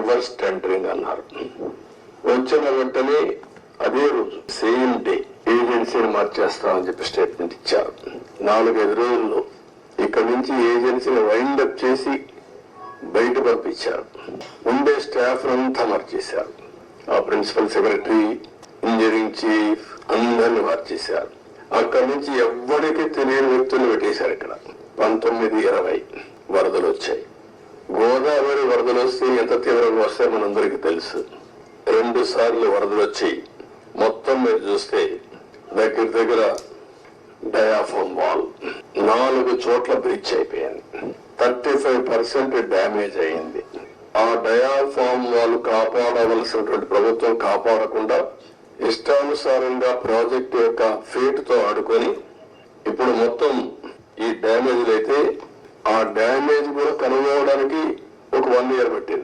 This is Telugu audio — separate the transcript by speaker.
Speaker 1: రివర్స్ టెండరింగ్ అన్నారు. వచ్చిన వెంటనే అదే రోజు సేమ్ డే ఏజెన్సీని మార్చేస్తామని చెప్పి స్టేట్మెంట్ ఇచ్చారు. 4-5 రోజుల్లో ఇక్కడ నుంచి ఏజెన్సీని వైండప్ చేసి బయట పంపించారు. ఉండే స్టాఫ్ అంతా మార్చేశారు. ఆ ప్రిన్సిపల్ సెక్రటరీ, ఇంజనీరింగ్ చీఫ్ అందరినీ మార్చేశారు. అక్కడి నుంచి ఎవ్వరికి తెలియని వ్యక్తులు పెట్టేశారు. ఇక్కడ 19-20 వరదలు వచ్చాయి. గోదావరి వరదలు వస్తే ఎంత తీవ్రంగా వస్తాయో మనందరికీ తెలుసు. 2 సార్లు వరదలు వచ్చి మొత్తం మీరు చూస్తే దగ్గర డయాఫామ్ వాల్ 4 చోట్ల బ్రీచ్ అయిపోయింది. 35% డ్యామేజ్ అయింది. ఆ డయాఫామ్ వాల్ కాపాడవలసినటువంటి ప్రభుత్వం కాపాడకుండా ఇష్టానుసారంగా ప్రాజెక్టు యొక్క ఫేట్ తో ఆడుకొని ఇప్పుడు మొత్తం ఈ డ్యామేజ్ అయితే ఆ డ్యామేజ్ కూడా కనుగొనడానికి ఒక 1 year పట్టింది.